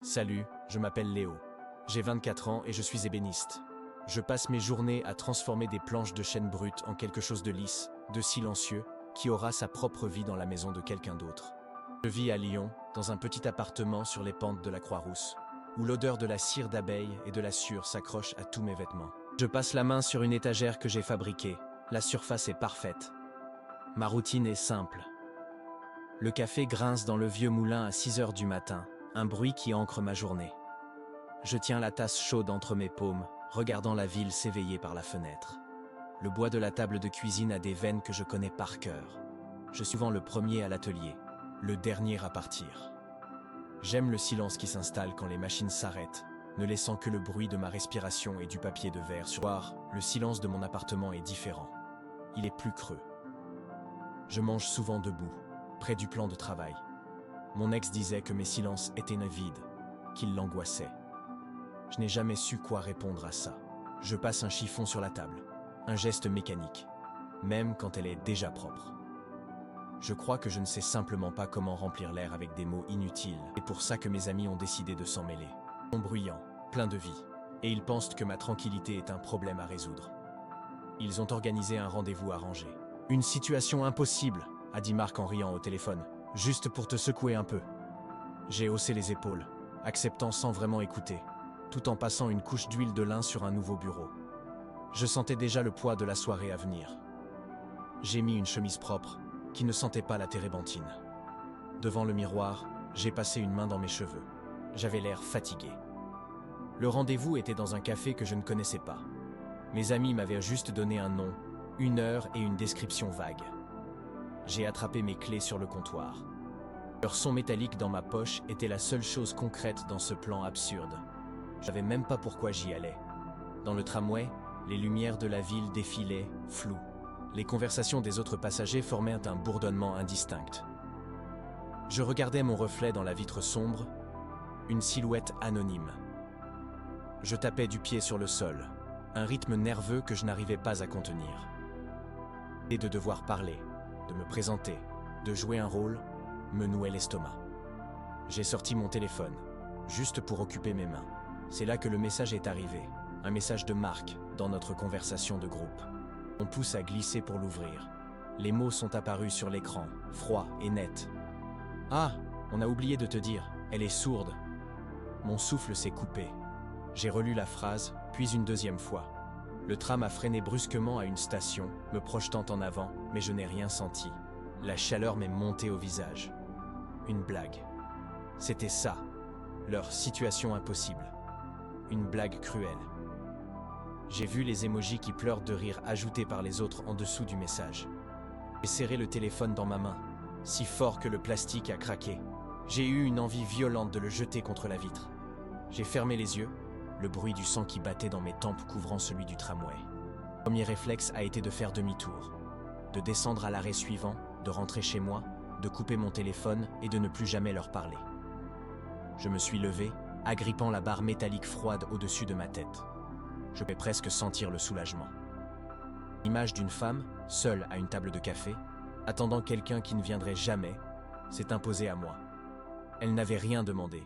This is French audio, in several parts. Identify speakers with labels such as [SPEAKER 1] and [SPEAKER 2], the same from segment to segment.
[SPEAKER 1] Salut, je m'appelle Léo. J'ai 24 ans et je suis ébéniste. Je passe mes journées à transformer des planches de chêne brut en quelque chose de lisse, de silencieux, qui aura sa propre vie dans la maison de quelqu'un d'autre. Je vis à Lyon, dans un petit appartement sur les pentes de la Croix-Rousse, où l'odeur de la cire d'abeille et de la sueur s'accroche à tous mes vêtements. Je passe la main sur une étagère que j'ai fabriquée. La surface est parfaite. Ma routine est simple. Le café grince dans le vieux moulin à 6 heures du matin, un bruit qui ancre ma journée. Je tiens la tasse chaude entre mes paumes, regardant la ville s'éveiller par la fenêtre. Le bois de la table de cuisine a des veines que je connais par cœur. Je suis souvent le premier à l'atelier, le dernier à partir. J'aime le silence qui s'installe quand les machines s'arrêtent, ne laissant que le bruit de ma respiration et du papier de verre sur le soir. Le silence de mon appartement est différent. Il est plus creux. Je mange souvent debout, près du plan de travail. Mon ex disait que mes silences étaient vides, qu'ils l'angoissaient. Je n'ai jamais su quoi répondre à ça. Je passe un chiffon sur la table, un geste mécanique, même quand elle est déjà propre. Je crois que je ne sais simplement pas comment remplir l'air avec des mots inutiles. C'est pour ça que mes amis ont décidé de s'en mêler. Ils sont bruyants, pleins de vie, et ils pensent que ma tranquillité est un problème à résoudre. Ils ont organisé un rendez-vous arrangé. Une situation impossible, a dit Marc en riant au téléphone, juste pour te secouer un peu. J'ai haussé les épaules, acceptant sans vraiment écouter, tout en passant une couche d'huile de lin sur un nouveau bureau. Je sentais déjà le poids de la soirée à venir. J'ai mis une chemise propre, qui ne sentait pas la térébenthine. Devant le miroir, j'ai passé une main dans mes cheveux. J'avais l'air fatigué. Le rendez-vous était dans un café que je ne connaissais pas. Mes amis m'avaient juste donné un nom, une heure et une description vague. J'ai attrapé mes clés sur le comptoir. Leur son métallique dans ma poche était la seule chose concrète dans ce plan absurde. Je savais même pas pourquoi j'y allais. Dans le tramway, les lumières de la ville défilaient, floues. Les conversations des autres passagers formaient un bourdonnement indistinct. Je regardais mon reflet dans la vitre sombre, une silhouette anonyme. Je tapais du pied sur le sol, un rythme nerveux que je n'arrivais pas à contenir. Et de devoir parler, de me présenter, de jouer un rôle, me nouait l'estomac. J'ai sorti mon téléphone, juste pour occuper mes mains. C'est là que le message est arrivé, un message de Marc dans notre conversation de groupe. Mon pouce a glissé pour l'ouvrir. Les mots sont apparus sur l'écran, froids et nets. « Ah, on a oublié de te dire, elle est sourde. » Mon souffle s'est coupé. J'ai relu la phrase, puis une deuxième fois. Le tram a freiné brusquement à une station, me projetant en avant, mais je n'ai rien senti. La chaleur m'est montée au visage. Une blague. C'était ça, leur situation impossible. Une blague cruelle. J'ai vu les émojis qui pleurent de rire ajoutés par les autres en dessous du message. J'ai serré le téléphone dans ma main, si fort que le plastique a craqué. J'ai eu une envie violente de le jeter contre la vitre. J'ai fermé les yeux, le bruit du sang qui battait dans mes tempes couvrant celui du tramway. Le premier réflexe a été de faire demi-tour, de descendre à l'arrêt suivant, de rentrer chez moi, de couper mon téléphone et de ne plus jamais leur parler. Je me suis levé, agrippant la barre métallique froide au-dessus de ma tête. Je pouvais presque sentir le soulagement. L'image d'une femme, seule à une table de café, attendant quelqu'un qui ne viendrait jamais, s'est imposée à moi. Elle n'avait rien demandé.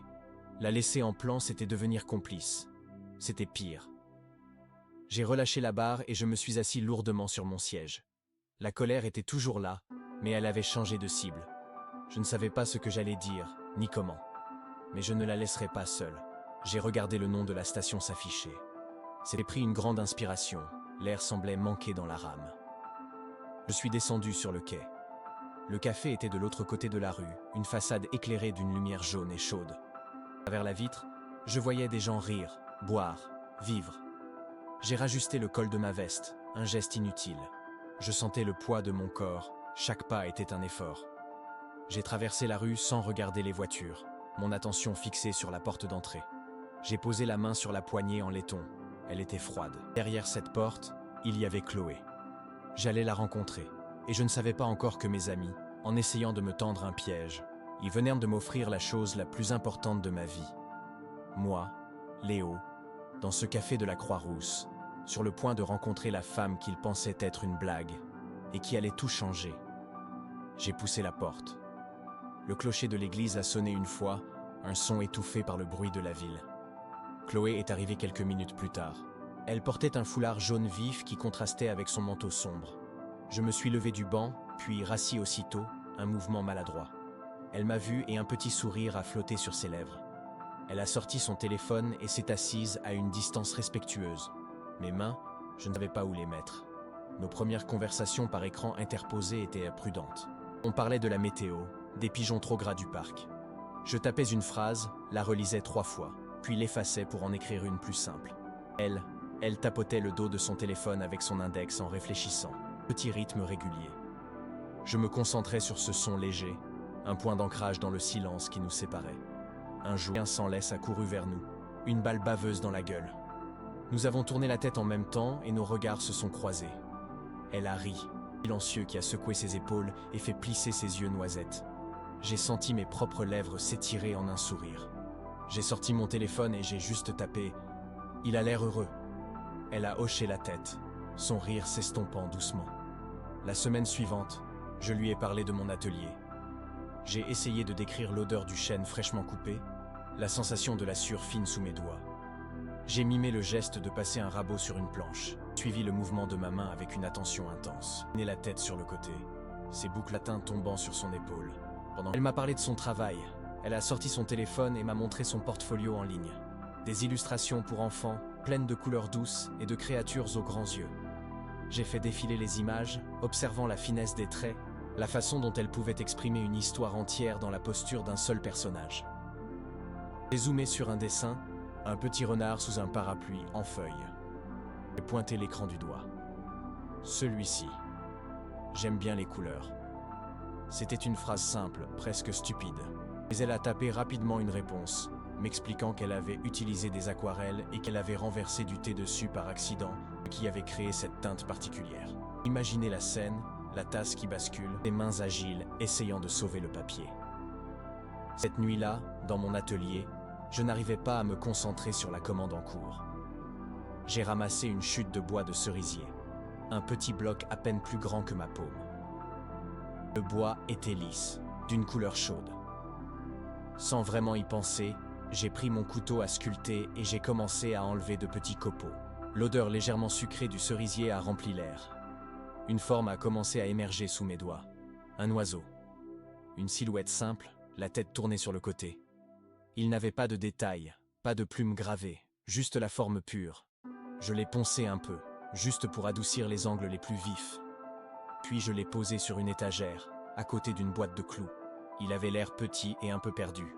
[SPEAKER 1] La laisser en plan, c'était devenir complice. C'était pire. J'ai relâché la barre et je me suis assis lourdement sur mon siège. La colère était toujours là, mais elle avait changé de cible. Je ne savais pas ce que j'allais dire, ni comment. Mais je ne la laisserai pas seule. J'ai regardé le nom de la station s'afficher. C'était pris une grande inspiration. L'air semblait manquer dans la rame. Je suis descendu sur le quai. Le café était de l'autre côté de la rue, une façade éclairée d'une lumière jaune et chaude. À travers la vitre, je voyais des gens rire, boire, vivre. J'ai rajusté le col de ma veste, un geste inutile. Je sentais le poids de mon corps, chaque pas était un effort. J'ai traversé la rue sans regarder les voitures, mon attention fixée sur la porte d'entrée. J'ai posé la main sur la poignée en laiton. Elle était froide. Derrière cette porte, il y avait Chloé. J'allais la rencontrer, et je ne savais pas encore que mes amis, en essayant de me tendre un piège, ils venaient de m'offrir la chose la plus importante de ma vie. Moi, Léo, dans ce café de la Croix-Rousse, sur le point de rencontrer la femme qu'ils pensaient être une blague, et qui allait tout changer. J'ai poussé la porte. Le clocher de l'église a sonné une fois, un son étouffé par le bruit de la ville. Chloé est arrivée quelques minutes plus tard. Elle portait un foulard jaune vif qui contrastait avec son manteau sombre. Je me suis levé du banc, puis rassis aussitôt, un mouvement maladroit. Elle m'a vu et un petit sourire a flotté sur ses lèvres. Elle a sorti son téléphone et s'est assise à une distance respectueuse. Mes mains, je ne savais pas où les mettre. Nos premières conversations par écran interposé étaient prudentes. On parlait de la météo, des pigeons trop gras du parc. Je tapais une phrase, la relisais 3 fois, puis l'effaçais pour en écrire une plus simple. Elle tapotait le dos de son téléphone avec son index en réfléchissant. Petit rythme régulier. Je me concentrais sur ce son léger, un point d'ancrage dans le silence qui nous séparait. Un jour, un sans laisse a couru vers nous, une balle baveuse dans la gueule. Nous avons tourné la tête en même temps et nos regards se sont croisés. Elle a ri, silencieux qui a secoué ses épaules et fait plisser ses yeux noisettes. J'ai senti mes propres lèvres s'étirer en un sourire. J'ai sorti mon téléphone et j'ai juste tapé « Il a l'air heureux ». Elle a hoché la tête, son rire s'estompant doucement. La semaine suivante, je lui ai parlé de mon atelier. J'ai essayé de décrire l'odeur du chêne fraîchement coupé, la sensation de la sueur fine sous mes doigts. J'ai mimé le geste de passer un rabot sur une planche, suivi le mouvement de ma main avec une attention intense. Né la tête sur le côté, ses boucles latins tombant sur son épaule. Elle m'a parlé de son travail. Elle a sorti son téléphone et m'a montré son portfolio en ligne. Des illustrations pour enfants, pleines de couleurs douces et de créatures aux grands yeux. J'ai fait défiler les images, observant la finesse des traits, la façon dont elle pouvait exprimer une histoire entière dans la posture d'un seul personnage. J'ai zoomé sur un dessin, un petit renard sous un parapluie en feuilles. J'ai pointé l'écran du doigt. Celui-ci. J'aime bien les couleurs. C'était une phrase simple, presque stupide. Mais elle a tapé rapidement une réponse, m'expliquant qu'elle avait utilisé des aquarelles et qu'elle avait renversé du thé dessus par accident, qui avait créé cette teinte particulière. Imaginez la scène, la tasse qui bascule, les mains agiles essayant de sauver le papier. Cette nuit-là, dans mon atelier, je n'arrivais pas à me concentrer sur la commande en cours. J'ai ramassé une chute de bois de cerisier, un petit bloc à peine plus grand que ma paume. Le bois était lisse, d'une couleur chaude. Sans vraiment y penser, j'ai pris mon couteau à sculpter et j'ai commencé à enlever de petits copeaux. L'odeur légèrement sucrée du cerisier a rempli l'air. Une forme a commencé à émerger sous mes doigts. Un oiseau. Une silhouette simple, la tête tournée sur le côté. Il n'avait pas de détails, pas de plumes gravées, juste la forme pure. Je l'ai poncé un peu, juste pour adoucir les angles les plus vifs. Puis je l'ai posé sur une étagère, à côté d'une boîte de clous. Il avait l'air petit et un peu perdu.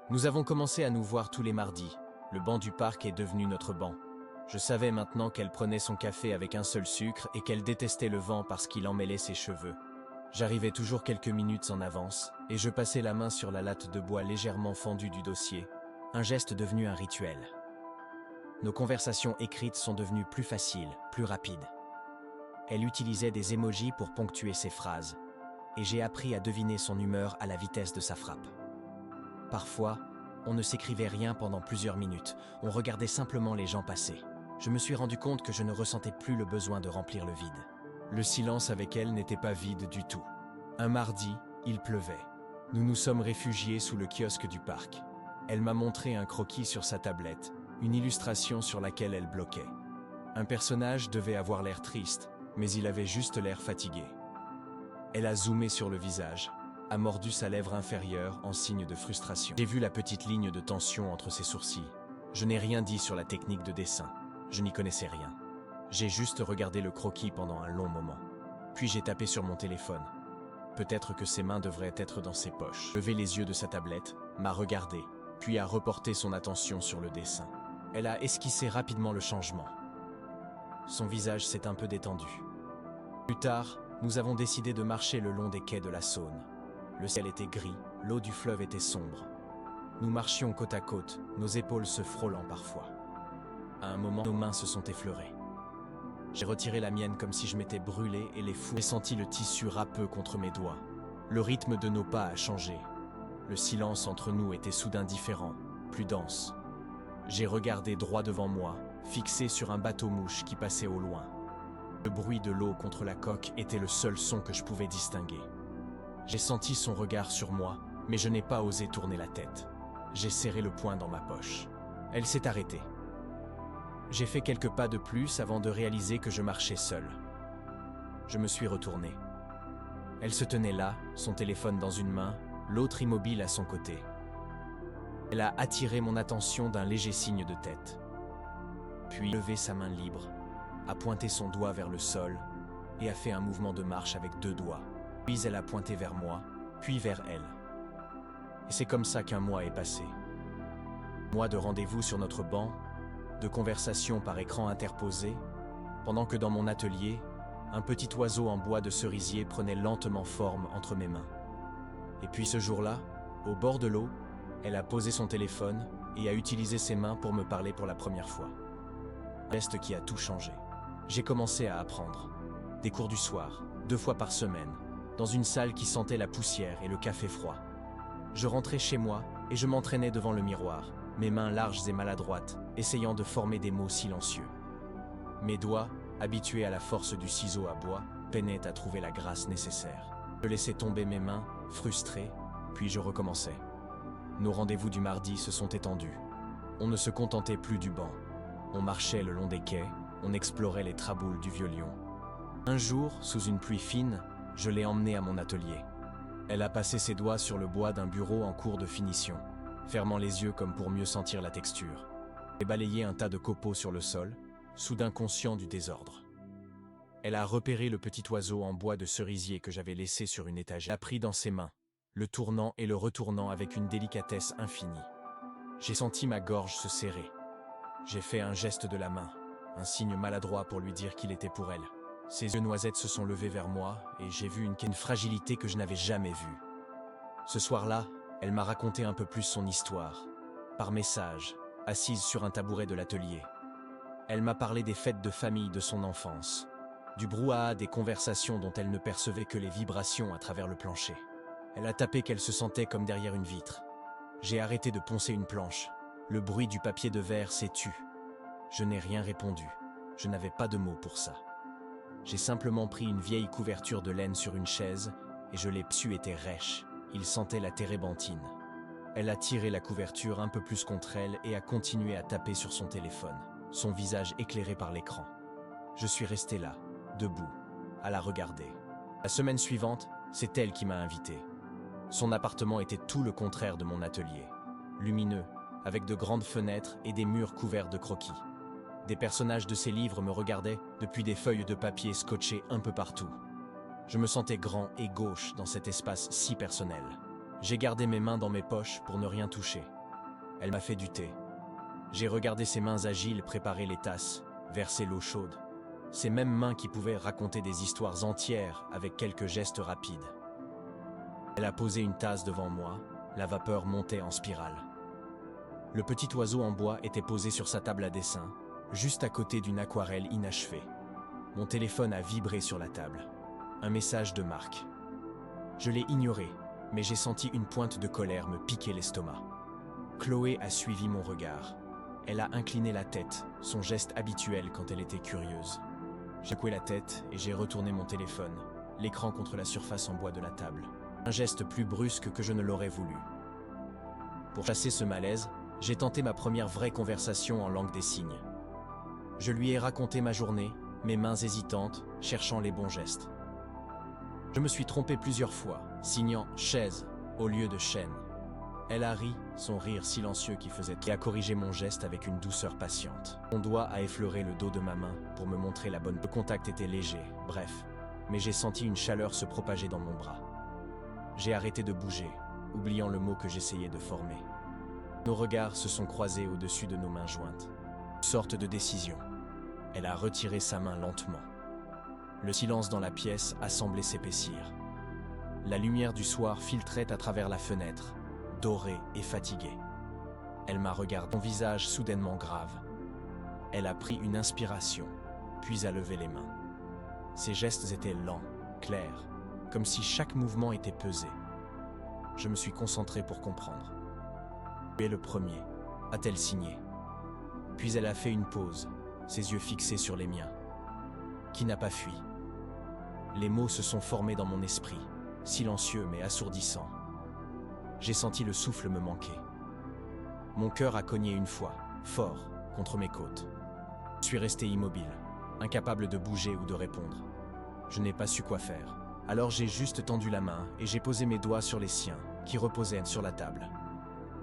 [SPEAKER 1] Nous avons commencé à nous voir tous les mardis. Le banc du parc est devenu notre banc. Je savais maintenant qu'elle prenait son café avec un seul sucre et qu'elle détestait le vent parce qu'il emmêlait ses cheveux. J'arrivais toujours quelques minutes en avance et je passais la main sur la latte de bois légèrement fendue du dossier, un geste devenu un rituel. Nos conversations écrites sont devenues plus faciles, plus rapides. Elle utilisait des émojis pour ponctuer ses phrases, et j'ai appris à deviner son humeur à la vitesse de sa frappe. Parfois, on ne s'écrivait rien pendant plusieurs minutes, on regardait simplement les gens passer. Je me suis rendu compte que je ne ressentais plus le besoin de remplir le vide. Le silence avec elle n'était pas vide du tout. Un mardi, il pleuvait. Nous nous sommes réfugiés sous le kiosque du parc. Elle m'a montré un croquis sur sa tablette, une illustration sur laquelle elle bloquait. Un personnage devait avoir l'air triste, mais il avait juste l'air fatigué. Elle a zoomé sur le visage, a mordu sa lèvre inférieure en signe de frustration. J'ai vu la petite ligne de tension entre ses sourcils. Je n'ai rien dit sur la technique de dessin. Je n'y connaissais rien. J'ai juste regardé le croquis pendant un long moment. Puis j'ai tapé sur mon téléphone. Peut-être que ses mains devraient être dans ses poches. Levé les yeux de sa tablette, m'a regardé, puis a reporté son attention sur le dessin. Elle a esquissé rapidement le changement. Son visage s'est un peu détendu. Plus tard, nous avons décidé de marcher le long des quais de la Saône. Le ciel était gris, l'eau du fleuve était sombre. Nous marchions côte à côte, nos épaules se frôlant parfois. À un moment, nos mains se sont effleurées. J'ai retiré la mienne comme si je m'étais brûlé et les fous. J'ai senti le tissu râpeux contre mes doigts. Le rythme de nos pas a changé. Le silence entre nous était soudain différent, plus dense. J'ai regardé droit devant moi, fixé sur un bateau-mouche qui passait au loin. Le bruit de l'eau contre la coque était le seul son que je pouvais distinguer. J'ai senti son regard sur moi, mais je n'ai pas osé tourner la tête. J'ai serré le poing dans ma poche. Elle s'est arrêtée. J'ai fait quelques pas de plus avant de réaliser que je marchais seul. Je me suis retourné. Elle se tenait là, son téléphone dans une main, l'autre immobile à son côté. Elle a attiré mon attention d'un léger signe de tête. Puis levé sa main libre, a pointé son doigt vers le sol et a fait un mouvement de marche avec 2 doigts. Puis elle a pointé vers moi, puis vers elle. Et c'est comme ça qu'un mois est passé. Mois de rendez-vous sur notre banc, de conversations par écran interposé, pendant que dans mon atelier, un petit oiseau en bois de cerisier prenait lentement forme entre mes mains. Et puis ce jour-là, au bord de l'eau, elle a posé son téléphone et a utilisé ses mains pour me parler pour la première fois. Un geste qui a tout changé. J'ai commencé à apprendre. Des cours du soir, 2 fois par semaine, dans une salle qui sentait la poussière et le café froid. Je rentrais chez moi et je m'entraînais devant le miroir, mes mains larges et maladroites, essayant de former des mots silencieux. Mes doigts, habitués à la force du ciseau à bois, peinaient à trouver la grâce nécessaire. Je laissais tomber mes mains, frustré, puis je recommençais. Nos rendez-vous du mardi se sont étendus. On ne se contentait plus du banc. On marchait le long des quais, on explorait les traboules du Vieux-Lyon. Un jour, sous une pluie fine, je l'ai emmenée à mon atelier. Elle a passé ses doigts sur le bois d'un bureau en cours de finition, fermant les yeux comme pour mieux sentir la texture. J'ai balayé un tas de copeaux sur le sol, soudain conscient du désordre. Elle a repéré le petit oiseau en bois de cerisier que j'avais laissé sur une étagère. Elle l'a pris dans ses mains, le tournant et le retournant avec une délicatesse infinie. J'ai senti ma gorge se serrer. J'ai fait un geste de la main, un signe maladroit pour lui dire qu'il était pour elle. Ses yeux noisettes se sont levés vers moi et j'ai vu une fragilité que je n'avais jamais vue. Ce soir-là, elle m'a raconté un peu plus son histoire, par message, assise sur un tabouret de l'atelier. Elle m'a parlé des fêtes de famille de son enfance, du brouhaha des conversations dont elle ne percevait que les vibrations à travers le plancher. Elle a tapé qu'elle se sentait comme derrière une vitre. J'ai arrêté de poncer une planche. Le bruit du papier de verre s'est tu. Je n'ai rien répondu. Je n'avais pas de mots pour ça. J'ai simplement pris une vieille couverture de laine sur une chaise et je l'ai su était rêche. Il sentait la térébenthine. Elle a tiré la couverture un peu plus contre elle et a continué à taper sur son téléphone, son visage éclairé par l'écran. Je suis resté là, debout, à la regarder. La semaine suivante, c'est elle qui m'a invité. Son appartement était tout le contraire de mon atelier. Lumineux, avec de grandes fenêtres et des murs couverts de croquis. Des personnages de ses livres me regardaient depuis des feuilles de papier scotchées un peu partout. Je me sentais grand et gauche dans cet espace si personnel. J'ai gardé mes mains dans mes poches pour ne rien toucher. Elle m'a fait du thé. J'ai regardé ses mains agiles préparer les tasses, verser l'eau chaude. Ces mêmes mains qui pouvaient raconter des histoires entières avec quelques gestes rapides. Elle a posé une tasse devant moi, la vapeur montait en spirale. Le petit oiseau en bois était posé sur sa table à dessin, juste à côté d'une aquarelle inachevée. Mon téléphone a vibré sur la table. Un message de Marc. Je l'ai ignoré, mais j'ai senti une pointe de colère me piquer l'estomac. Chloé a suivi mon regard. Elle a incliné la tête, son geste habituel quand elle était curieuse. J'ai secoué la tête et j'ai retourné mon téléphone, l'écran contre la surface en bois de la table. Un geste plus brusque que je ne l'aurais voulu. Pour chasser ce malaise, j'ai tenté ma première vraie conversation en langue des signes. Je lui ai raconté ma journée, mes mains hésitantes, cherchant les bons gestes. Je me suis trompé plusieurs fois, signant « chaise » au lieu de « chaîne ». Elle a ri, son rire silencieux qui faisait et a corrigé mon geste avec une douceur patiente. Mon doigt a effleuré le dos de ma main pour me montrer la bonne. Le contact était léger, bref, mais j'ai senti une chaleur se propager dans mon bras. J'ai arrêté de bouger, oubliant le mot que j'essayais de former. Nos regards se sont croisés au-dessus de nos mains jointes. Une sorte de décision. Elle a retiré sa main lentement. Le silence dans la pièce a semblé s'épaissir. La lumière du soir filtrait à travers la fenêtre, dorée et fatiguée. Elle m'a regardé, mon visage soudainement grave. Elle a pris une inspiration, puis a levé les mains. Ses gestes étaient lents, clairs, comme si chaque mouvement était pesé. Je me suis concentré pour comprendre. Tu es le premier, a-t-elle signé. Puis elle a fait une pause, ses yeux fixés sur les miens. Qui n'a pas fui? Les mots se sont formés dans mon esprit, silencieux mais assourdissants. J'ai senti le souffle me manquer. Mon cœur a cogné une fois, fort, contre mes côtes. Je suis resté immobile, incapable de bouger ou de répondre. Je n'ai pas su quoi faire. Alors j'ai juste tendu la main et j'ai posé mes doigts sur les siens, qui reposaient sur la table.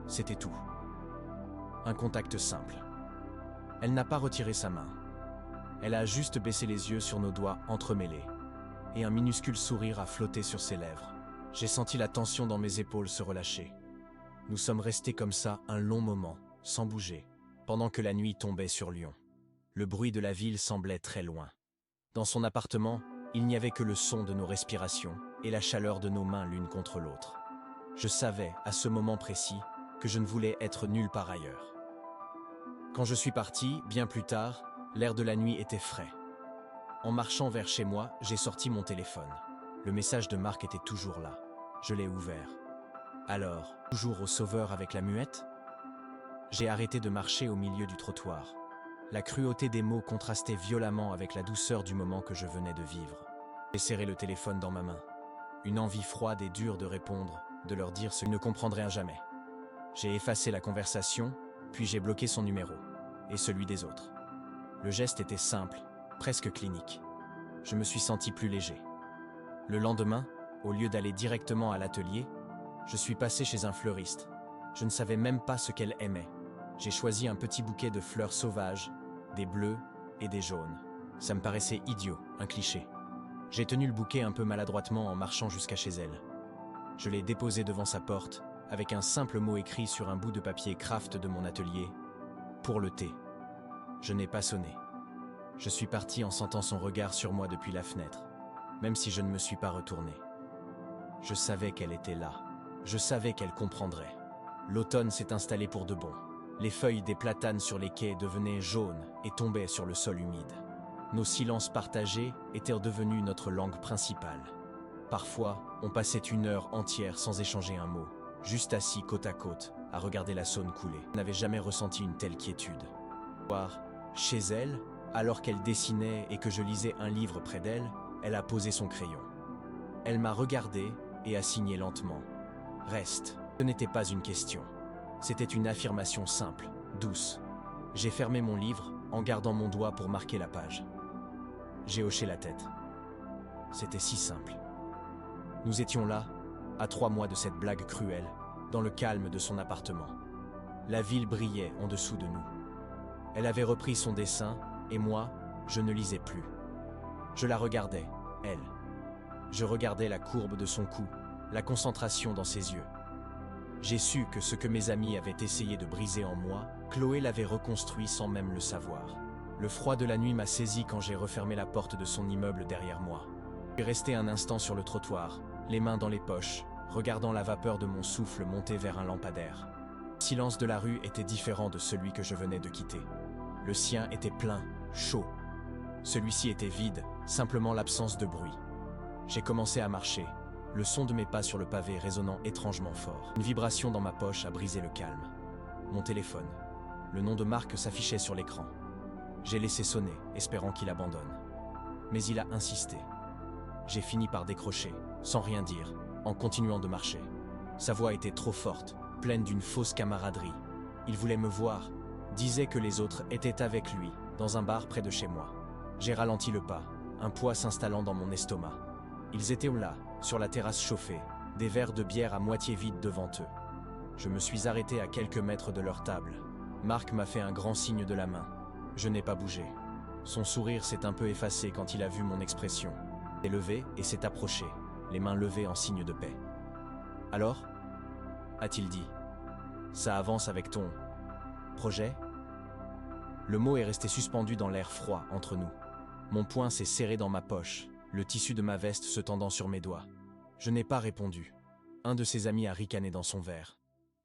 [SPEAKER 1] C'était tout. Un contact simple. Elle n'a pas retiré sa main. Elle a juste baissé les yeux sur nos doigts entremêlés. Et un minuscule sourire a flotté sur ses lèvres. J'ai senti la tension dans mes épaules se relâcher. Nous sommes restés comme ça un long moment, sans bouger, pendant que la nuit tombait sur Lyon. Le bruit de la ville semblait très loin. Dans son appartement, il n'y avait que le son de nos respirations et la chaleur de nos mains l'une contre l'autre. Je savais, à ce moment précis, que je ne voulais être nulle part ailleurs. Quand je suis parti, bien plus tard, l'air de la nuit était frais. En marchant vers chez moi, j'ai sorti mon téléphone. Le message de Marc était toujours là. Je l'ai ouvert. Alors, toujours au sauveur avec la muette? J'ai arrêté de marcher au milieu du trottoir. La cruauté des mots contrastait violemment avec la douceur du moment que je venais de vivre. J'ai serré le téléphone dans ma main. Une envie froide et dure de répondre, de leur dire ce qu'ils ne comprendraient jamais. J'ai effacé la conversation, puis j'ai bloqué son numéro, et celui des autres. Le geste était simple, presque clinique. Je me suis senti plus léger. Le lendemain, au lieu d'aller directement à l'atelier, je suis passé chez un fleuriste. Je ne savais même pas ce qu'elle aimait. J'ai choisi un petit bouquet de fleurs sauvages, des bleus et des jaunes. Ça me paraissait idiot, un cliché. J'ai tenu le bouquet un peu maladroitement en marchant jusqu'à chez elle. Je l'ai déposé devant sa porte, avec un simple mot écrit sur un bout de papier craft de mon atelier. Pour le thé. Je n'ai pas sonné. Je suis parti en sentant son regard sur moi depuis la fenêtre, même si je ne me suis pas retourné. Je savais qu'elle était là. Je savais qu'elle comprendrait. L'automne s'est installé pour de bon. Les feuilles des platanes sur les quais devenaient jaunes et tombaient sur le sol humide. Nos silences partagés étaient devenus notre langue principale. Parfois, on passait une heure entière sans échanger un mot, juste assis côte à côte, à regarder la Saône couler. Je n'avais jamais ressenti une telle quiétude. Chez elle, alors qu'elle dessinait et que je lisais un livre près d'elle, elle a posé son crayon. Elle m'a regardé et a signé lentement. « Reste ». Ce n'était pas une question. C'était une affirmation simple, douce. J'ai fermé mon livre en gardant mon doigt pour marquer la page. J'ai hoché la tête. C'était si simple. Nous étions là, à 3 mois de cette blague cruelle, dans le calme de son appartement. La ville brillait en dessous de nous. Elle avait repris son dessin, et moi, je ne lisais plus. Je la regardais, elle. Je regardais la courbe de son cou, la concentration dans ses yeux. J'ai su que ce que mes amis avaient essayé de briser en moi, Chloé l'avait reconstruit sans même le savoir. Le froid de la nuit m'a saisi quand j'ai refermé la porte de son immeuble derrière moi. Je suis resté un instant sur le trottoir, les mains dans les poches, regardant la vapeur de mon souffle monter vers un lampadaire. Le silence de la rue était différent de celui que je venais de quitter. Le sien était plein, chaud. Celui-ci était vide, simplement l'absence de bruit. J'ai commencé à marcher, le son de mes pas sur le pavé résonnant étrangement fort. Une vibration dans ma poche a brisé le calme. Mon téléphone. Le nom de Marc s'affichait sur l'écran. J'ai laissé sonner, espérant qu'il abandonne. Mais il a insisté. J'ai fini par décrocher, sans rien dire, en continuant de marcher. Sa voix était trop forte, pleine d'une fausse camaraderie. Il voulait me voir, disait que les autres étaient avec lui, dans un bar près de chez moi. J'ai ralenti le pas, un poids s'installant dans mon estomac. Ils étaient là, sur la terrasse chauffée, des verres de bière à moitié vides devant eux. Je me suis arrêté à quelques mètres de leur table. Marc m'a fait un grand signe de la main. Je n'ai pas bougé. Son sourire s'est un peu effacé quand il a vu mon expression. Il s'est levé et s'est approché, les mains levées en signe de paix. « Alors » a-t-il dit. « Ça avance avec ton projet ?» Le mot est resté suspendu dans l'air froid entre nous. Mon poing s'est serré dans ma poche, le tissu de ma veste se tendant sur mes doigts. Je n'ai pas répondu. Un de ses amis a ricané dans son verre.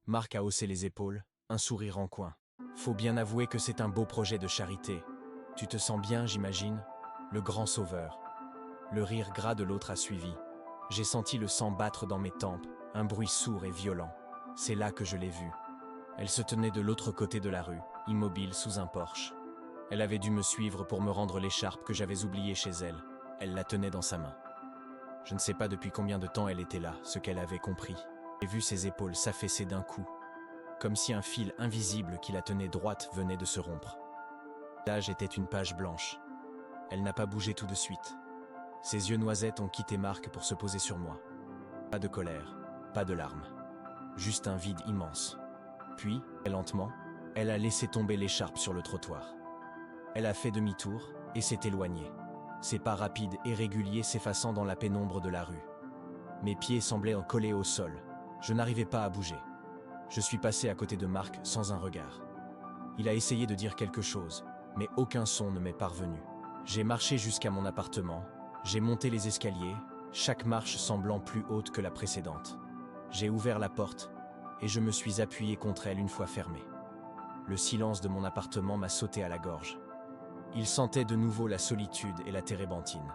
[SPEAKER 1] Marc a haussé les épaules, un sourire en coin. Faut bien avouer que c'est un beau projet de charité. Tu te sens bien, j'imagine? Le grand sauveur. Le rire gras de l'autre a suivi. J'ai senti le sang battre dans mes tempes, un bruit sourd et violent. C'est là que je l'ai vue. Elle se tenait de l'autre côté de la rue, immobile sous un porche. Elle avait dû me suivre pour me rendre l'écharpe que j'avais oubliée chez elle. Elle la tenait dans sa main. Je ne sais pas depuis combien de temps elle était là, ce qu'elle avait compris. J'ai vu ses épaules s'affaisser d'un coup. comme si un fil invisible qui la tenait droite venait de se rompre. L'âge était une page blanche. Elle n'a pas bougé tout de suite. Ses yeux noisettes ont quitté Marc pour se poser sur moi. Pas de colère, pas de larmes. Juste un vide immense. Puis, très lentement, elle a laissé tomber l'écharpe sur le trottoir. Elle a fait demi-tour et s'est éloignée, ses pas rapides et réguliers s'effaçant dans la pénombre de la rue. Mes pieds semblaient collés au sol. Je n'arrivais pas à bouger. Je suis passé à côté de Marc sans un regard. Il a essayé de dire quelque chose, mais aucun son ne m'est parvenu. J'ai marché jusqu'à mon appartement, j'ai monté les escaliers, chaque marche semblant plus haute que la précédente. J'ai ouvert la porte et je me suis appuyé contre elle une fois fermée. Le silence de mon appartement m'a sauté à la gorge. Il sentait de nouveau la solitude et la térébenthine.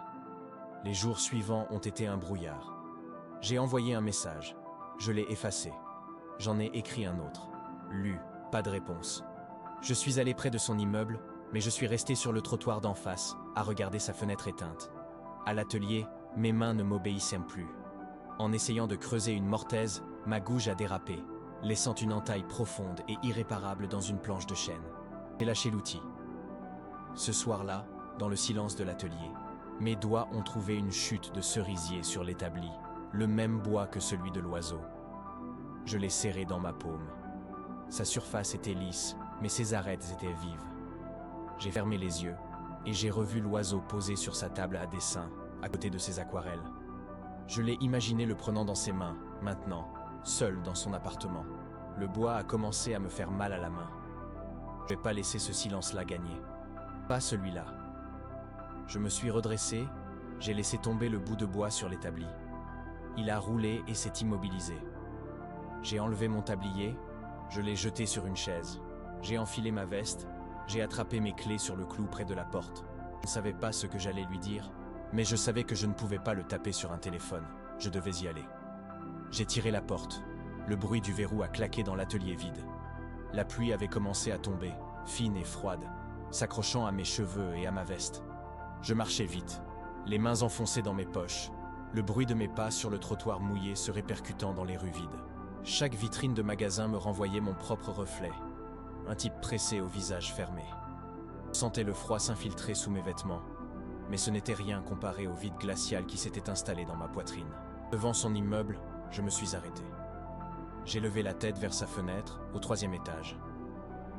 [SPEAKER 1] Les jours suivants ont été un brouillard. J'ai envoyé un message. Je l'ai effacé. J'en ai écrit un autre. Lu, pas de réponse. Je suis allé près de son immeuble, mais je suis resté sur le trottoir d'en face, à regarder sa fenêtre éteinte. À l'atelier, mes mains ne m'obéissaient plus. En essayant de creuser une mortaise, ma gouge a dérapé, laissant une entaille profonde et irréparable dans une planche de chêne. J'ai lâché l'outil. Ce soir-là, dans le silence de l'atelier, mes doigts ont trouvé une chute de cerisier sur l'établi, le même bois que celui de l'oiseau. Je l'ai serré dans ma paume. Sa surface était lisse, mais ses arêtes étaient vives. J'ai fermé les yeux, et j'ai revu l'oiseau posé sur sa table à dessin, à côté de ses aquarelles. Je l'ai imaginé le prenant dans ses mains, maintenant, seul dans son appartement. Le bois a commencé à me faire mal à la main. Je ne vais pas laisser ce silence-là gagner. Pas celui-là. Je me suis redressé, j'ai laissé tomber le bout de bois sur l'établi. Il a roulé et s'est immobilisé. J'ai enlevé mon tablier, je l'ai jeté sur une chaise. J'ai enfilé ma veste, j'ai attrapé mes clés sur le clou près de la porte. Je ne savais pas ce que j'allais lui dire, mais je savais que je ne pouvais pas le taper sur un téléphone. Je devais y aller. J'ai tiré la porte. Le bruit du verrou a claqué dans l'atelier vide. La pluie avait commencé à tomber, fine et froide, s'accrochant à mes cheveux et à ma veste. Je marchais vite, les mains enfoncées dans mes poches, le bruit de mes pas sur le trottoir mouillé se répercutant dans les rues vides. Chaque vitrine de magasin me renvoyait mon propre reflet, un type pressé au visage fermé. Je sentais le froid s'infiltrer sous mes vêtements, mais ce n'était rien comparé au vide glacial qui s'était installé dans ma poitrine. Devant son immeuble, je me suis arrêté. J'ai levé la tête vers sa fenêtre, au 3e étage.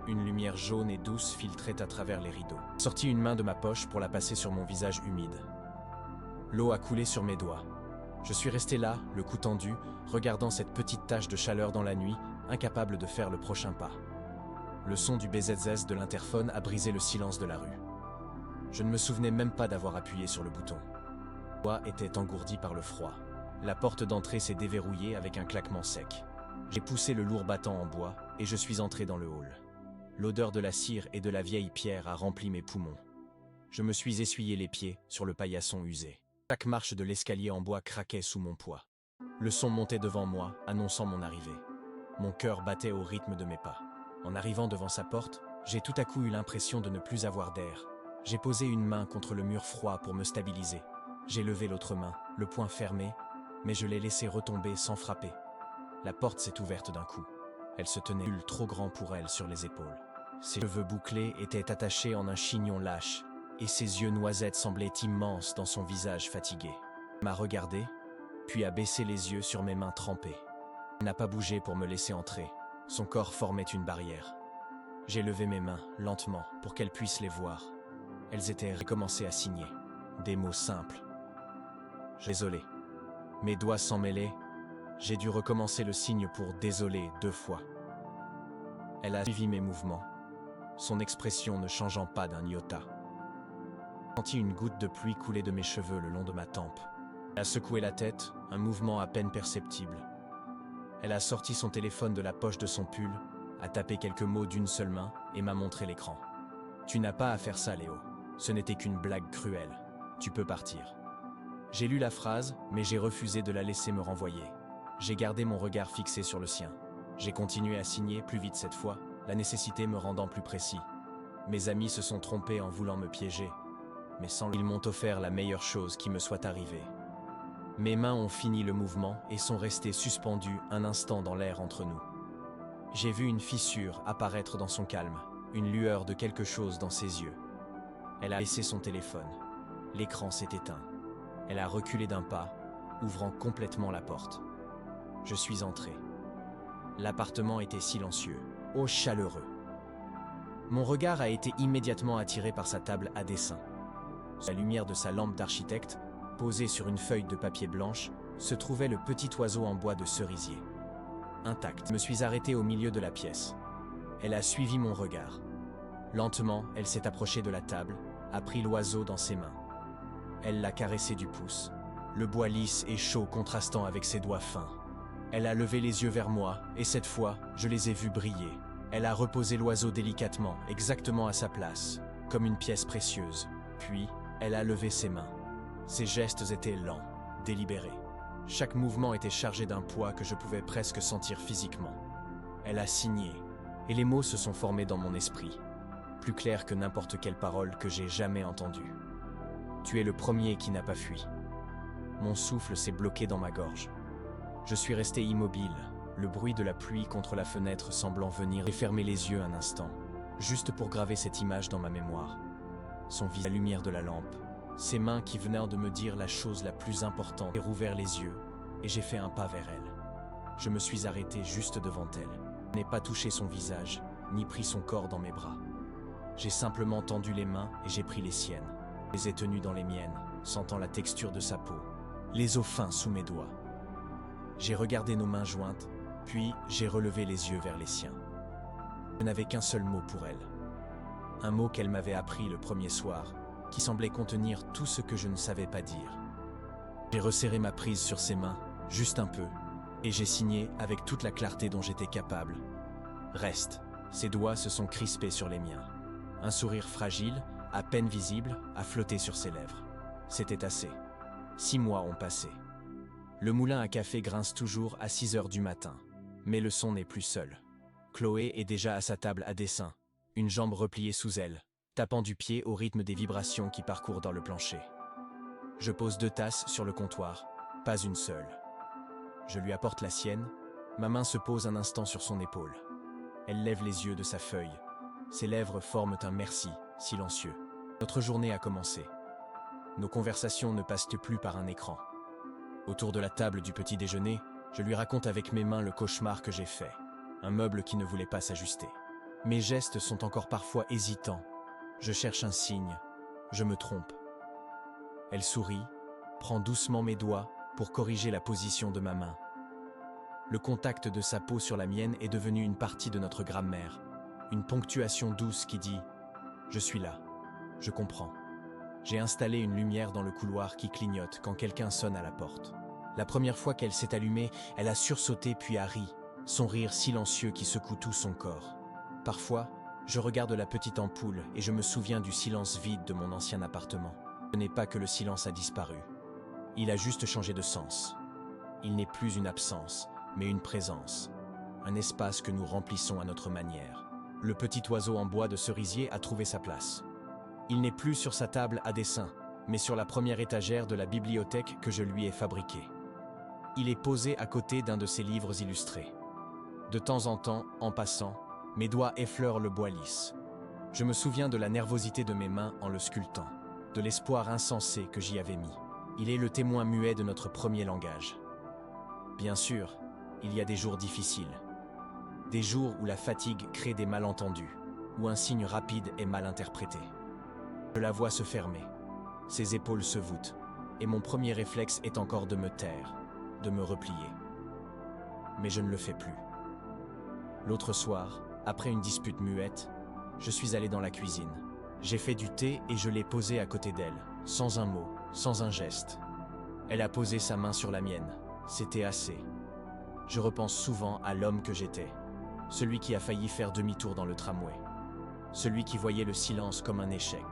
[SPEAKER 1] Une lumière jaune et douce filtrait à travers les rideaux. J'ai sorti une main de ma poche pour la passer sur mon visage humide. L'eau a coulé sur mes doigts. Je suis resté là, le cou tendu, regardant cette petite tache de chaleur dans la nuit, incapable de faire le prochain pas. Le son du BZZ de l'interphone a brisé le silence de la rue. Je ne me souvenais même pas d'avoir appuyé sur le bouton. Le bois était engourdi par le froid. La porte d'entrée s'est déverrouillée avec un claquement sec. J'ai poussé le lourd battant en bois et je suis entré dans le hall. L'odeur de la cire et de la vieille pierre a rempli mes poumons. Je me suis essuyé les pieds sur le paillasson usé. Chaque marche de l'escalier en bois craquait sous mon poids. Le son montait devant moi, annonçant mon arrivée. Mon cœur battait au rythme de mes pas. En arrivant devant sa porte, j'ai tout à coup eu l'impression de ne plus avoir d'air. J'ai posé une main contre le mur froid pour me stabiliser. J'ai levé l'autre main, le poing fermé, mais je l'ai laissé retomber sans frapper. La porte s'est ouverte d'un coup. Elle se tenait trop grand pour elle sur les épaules. Ses cheveux bouclés étaient attachés en un chignon lâche, et ses yeux noisettes semblaient immenses dans son visage fatigué. Elle m'a regardé, puis a baissé les yeux sur mes mains trempées. Elle n'a pas bougé pour me laisser entrer. Son corps formait une barrière. J'ai levé mes mains, lentement, pour qu'elle puisse les voir. Elles étaient recommencées à signer. Des mots simples. Désolé. Mes doigts s'en mêlaient. J'ai dû recommencer le signe pour désolé 2 fois. Elle a suivi mes mouvements, son expression ne changeant pas d'un iota. J'ai senti une goutte de pluie couler de mes cheveux le long de ma tempe. Elle a secoué la tête, un mouvement à peine perceptible. Elle a sorti son téléphone de la poche de son pull, a tapé quelques mots d'une seule main et m'a montré l'écran. « Tu n'as pas à faire ça, Léo. Ce n'était qu'une blague cruelle. Tu peux partir. » J'ai lu la phrase, mais j'ai refusé de la laisser me renvoyer. J'ai gardé mon regard fixé sur le sien. J'ai continué à signer, plus vite cette fois, la nécessité me rendant plus précis. Mes amis se sont trompés en voulant me piéger, mais ils m'ont offert la meilleure chose qui me soit arrivée. Mes mains ont fini le mouvement et sont restées suspendues un instant dans l'air entre nous. J'ai vu une fissure apparaître dans son calme, une lueur de quelque chose dans ses yeux. Elle a laissé son téléphone. L'écran s'est éteint. Elle a reculé d'un pas, ouvrant complètement la porte. Je suis entré. L'appartement était silencieux, chaleureux. Mon regard a été immédiatement attiré par sa table à dessin. À la lumière de sa lampe d'architecte, posée sur une feuille de papier blanche, se trouvait le petit oiseau en bois de cerisier. Intact. Je me suis arrêté au milieu de la pièce. Elle a suivi mon regard. Lentement, elle s'est approchée de la table, a pris l'oiseau dans ses mains. Elle l'a caressé du pouce, le bois lisse et chaud contrastant avec ses doigts fins. Elle a levé les yeux vers moi, et cette fois, je les ai vus briller. Elle a reposé l'oiseau délicatement, exactement à sa place, comme une pièce précieuse. Puis, elle a levé ses mains. Ses gestes étaient lents, délibérés. Chaque mouvement était chargé d'un poids que je pouvais presque sentir physiquement. Elle a signé, et les mots se sont formés dans mon esprit, plus clairs que n'importe quelle parole que j'ai jamais entendue. Tu es le premier qui n'a pas fui. Mon souffle s'est bloqué dans ma gorge. Je suis resté immobile, le bruit de la pluie contre la fenêtre semblant venir. J'ai fermé les yeux un instant, juste pour graver cette image dans ma mémoire. Son visage, la lumière de la lampe, ses mains qui venaient de me dire la chose la plus importante. J'ai rouvert les yeux, et j'ai fait un pas vers elle. Je me suis arrêté juste devant elle. Je n'ai pas touché son visage, ni pris son corps dans mes bras. J'ai simplement tendu les mains et j'ai pris les siennes. Je les ai tenues dans les miennes, sentant la texture de sa peau, les os fins sous mes doigts. J'ai regardé nos mains jointes, puis j'ai relevé les yeux vers les siens. Je n'avais qu'un seul mot pour elle. Un mot qu'elle m'avait appris le premier soir, qui semblait contenir tout ce que je ne savais pas dire. J'ai resserré ma prise sur ses mains, juste un peu, et j'ai signé avec toute la clarté dont j'étais capable. Reste. Ses doigts se sont crispés sur les miens. Un sourire fragile, à peine visible, a flotté sur ses lèvres. C'était assez. 6 mois ont passé. Le moulin à café grince toujours à 6 heures du matin. Mais le son n'est plus seul. Chloé est déjà à sa table à dessin, une jambe repliée sous elle, tapant du pied au rythme des vibrations qui parcourent dans le plancher. Je pose 2 tasses sur le comptoir, pas une seule. Je lui apporte la sienne, ma main se pose un instant sur son épaule. Elle lève les yeux de sa feuille. Ses lèvres forment un merci, silencieux. Notre journée a commencé. Nos conversations ne passent plus par un écran. Autour de la table du petit déjeuner, je lui raconte avec mes mains le cauchemar que j'ai fait. Un meuble qui ne voulait pas s'ajuster. Mes gestes sont encore parfois hésitants. Je cherche un signe. Je me trompe. Elle sourit, prend doucement mes doigts pour corriger la position de ma main. Le contact de sa peau sur la mienne est devenu une partie de notre grammaire. Une ponctuation douce qui dit « Je suis là, je comprends ». J'ai installé une lumière dans le couloir qui clignote quand quelqu'un sonne à la porte. La première fois qu'elle s'est allumée, elle a sursauté puis a ri, son rire silencieux qui secoue tout son corps. Parfois, je regarde la petite ampoule et je me souviens du silence vide de mon ancien appartement. Ce n'est pas que le silence a disparu. Il a juste changé de sens. Il n'est plus une absence, mais une présence. Un espace que nous remplissons à notre manière. Le petit oiseau en bois de cerisier a trouvé sa place. Il n'est plus sur sa table à dessin, mais sur la première étagère de la bibliothèque que je lui ai fabriquée. Il est posé à côté d'un de ses livres illustrés. De temps en temps, en passant, mes doigts effleurent le bois lisse. Je me souviens de la nervosité de mes mains en le sculptant, de l'espoir insensé que j'y avais mis. Il est le témoin muet de notre premier langage. Bien sûr, il y a des jours difficiles. Des jours où la fatigue crée des malentendus, où un signe rapide est mal interprété. Je la vois se fermer, ses épaules se voûtent, et mon premier réflexe est encore de me taire, de me replier. Mais je ne le fais plus. L'autre soir, après une dispute muette, je suis allé dans la cuisine. J'ai fait du thé et je l'ai posé à côté d'elle, sans un mot, sans un geste. Elle a posé sa main sur la mienne. C'était assez. Je repense souvent à l'homme que j'étais, celui qui a failli faire demi-tour dans le tramway, celui qui voyait le silence comme un échec.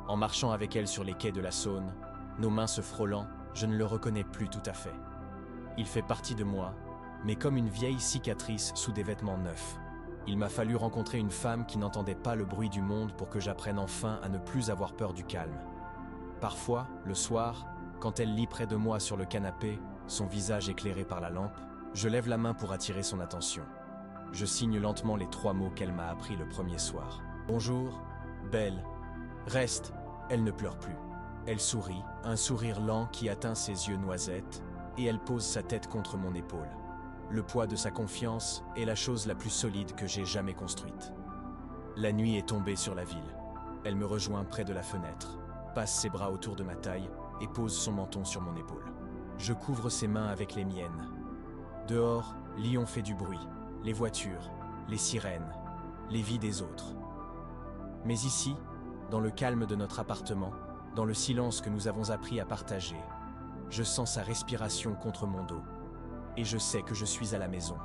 [SPEAKER 1] En marchant avec elle sur les quais de la Saône, nos mains se frôlant, je ne le reconnais plus tout à fait. Il fait partie de moi, mais comme une vieille cicatrice sous des vêtements neufs. Il m'a fallu rencontrer une femme qui n'entendait pas le bruit du monde pour que j'apprenne enfin à ne plus avoir peur du calme. Parfois, le soir, quand elle lit près de moi sur le canapé, son visage éclairé par la lampe, je lève la main pour attirer son attention. Je signe lentement les 3 mots qu'elle m'a appris le premier soir. Bonjour, Belle. Reste. Elle ne pleure plus. Elle sourit, un sourire lent qui atteint ses yeux noisettes, et elle pose sa tête contre mon épaule. Le poids de sa confiance est la chose la plus solide que j'ai jamais construite. La nuit est tombée sur la ville. Elle me rejoint près de la fenêtre, passe ses bras autour de ma taille et pose son menton sur mon épaule. Je couvre ses mains avec les miennes. Dehors, Lyon fait du bruit, les voitures, les sirènes, les vies des autres. Mais ici, dans le calme de notre appartement, dans le silence que nous avons appris à partager, je sens sa respiration contre mon dos, et je sais que je suis à la maison.